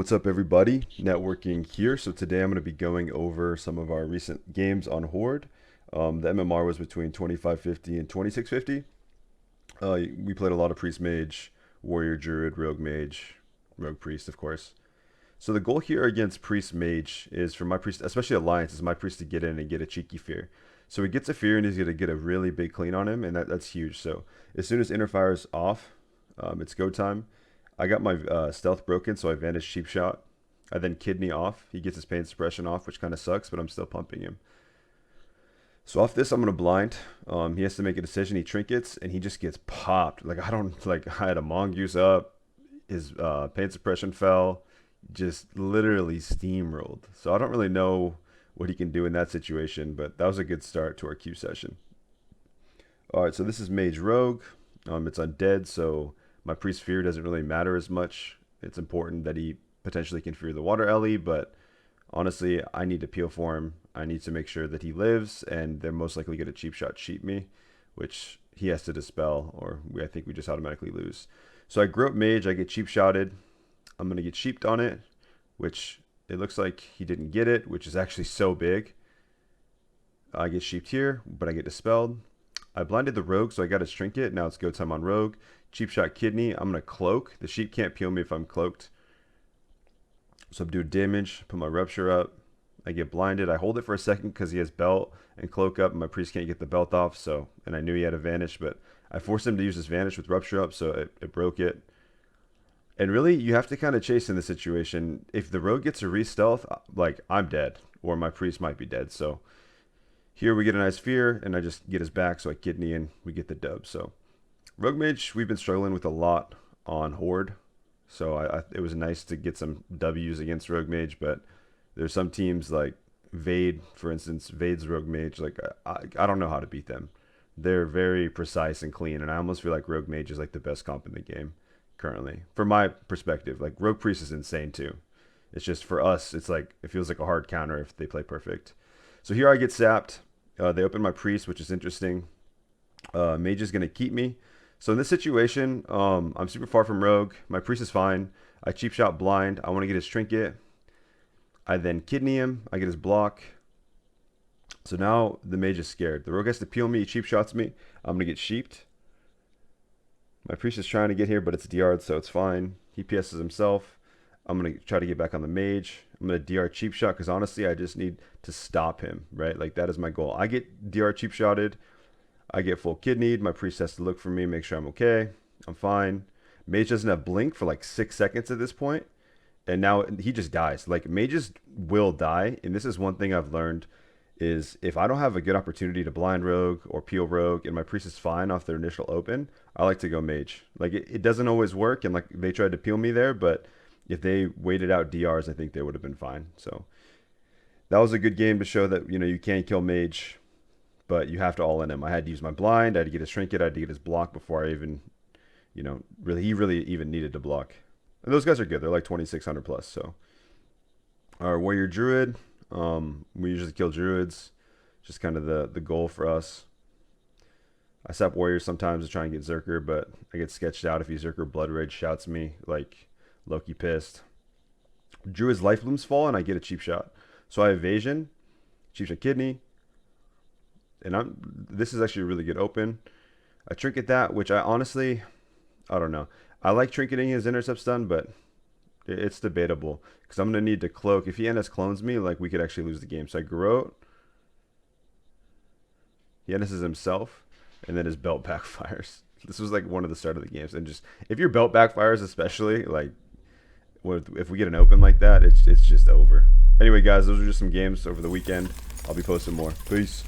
What's up, everybody? Networking here. So today I'm going to be going over some of our recent games on Horde. The MMR was between 2550 and 2650. We played a lot of Priest Mage, Warrior Druid, Rogue Mage, Rogue Priest, of course. So the goal here against Priest Mage is for my Priest, especially Alliance, is my Priest to get in and get a cheeky fear. So he gets a fear and he's going to get a really big clean on him, and that's huge. So as soon as Inner Fire is off, it's go time. I got my stealth broken, so I vanished cheap shot. I then kidney off. He gets his pain suppression off, which kind of sucks, but I'm still pumping him. So off this, I'm gonna blind. He has to make a decision. He trinkets, and he just gets popped. Like I had a mongoose up. His pain suppression fell. Just literally steamrolled. So I don't really know what he can do in that situation, but that was a good start to our Q session. All right, so this is Mage Rogue. It's undead, so my Priest Fear doesn't really matter as much. It's important that he potentially can fear the Water Ellie, but honestly, I need to peel for him. I need to make sure that he lives, and they're most likely going to cheap shot cheat me, which he has to dispel, or I think we just automatically lose. So I grew up Mage, I get cheap shotted. I'm going to get sheeped on it, which it looks like he didn't get it, which is actually so big. I get sheeped here, but I get dispelled. I blinded the Rogue, so I got his trinket. Now it's go time on Rogue. Cheap shot kidney. I'm going to cloak. The sheep can't peel me if I'm cloaked. So I'm doing damage. Put my rupture up. I get blinded. I hold it for a second because he has belt and cloak up, and my priest can't get the belt off. So, and I knew he had a vanish, but I forced him to use his vanish with rupture up, so it broke it. And really, you have to kind of chase in this situation. If the rogue gets a re-stealth, like, I'm dead, or my priest might be dead. So here we get a nice fear, and I just get his back, so I kidney, and we get the dub. So Rogue Mage, we've been struggling with a lot on Horde, so it was nice to get some W's against Rogue Mage, but there's some teams like Vade, for instance. Vade's Rogue Mage, like I don't know how to beat them. They're very precise and clean, and I almost feel like Rogue Mage is like the best comp in the game currently, from my perspective. Like Rogue Priest is insane too. It's just for us, it's like it feels like a hard counter if they play perfect. So here I get sapped. They open my Priest, which is interesting. Mage is gonna keep me. So in this situation, I'm super far from Rogue. My Priest is fine. I cheap shot blind. I want to get his trinket. I then kidney him. I get his block. So now the Mage is scared. The Rogue has to peel me. He cheap shots me. I'm going to get sheeped. My Priest is trying to get here, but it's DR'd, so it's fine. He PS's himself. I'm going to try to get back on the Mage. I'm going to DR cheap shot because honestly, I just need to stop him, right? Like that is my goal. I get DR cheap shotted. I get full kidneyed. My Priest has to look for me, make sure I'm okay. I'm fine. Mage doesn't have blink for like 6 seconds at this point, and now he just dies. Like mages will die, and this is one thing I've learned is if I don't have a good opportunity to blind Rogue or peel Rogue and my Priest is fine off their initial open, I like to go Mage. Like it doesn't always work, and like they tried to peel me there, but if they waited out DRs, I think they would have been fine. So that was a good game to show that, you know, you can kill Mage, but you have to all in him. I had to use my blind. I had to get his trinket. I had to get his block before I even, you know, he really even needed to block. And those guys are good. They're like 2600 plus. So our Warrior Druid, we usually kill Druids. Just kind of the goal for us. I sap Warriors sometimes to try and get Zerker, but I get sketched out if he Zerker Blood Rage shouts me like Loki pissed. Druid's life blooms fall and I get a cheap shot. So I evasion, cheap shot kidney. And this is actually a really good open. I trinket that, which I honestly, I don't know. I like trinketing his intercept stun, but it's debatable because I'm going to need to cloak. If he NS clones me, like we could actually lose the game. So I Garrote. He NS's himself, and then his belt backfires. This was like one of the start of the games. And just, if your belt backfires especially, like if we get an open like that, it's just over. Anyway, guys, those are just some games over the weekend. I'll be posting more. Peace.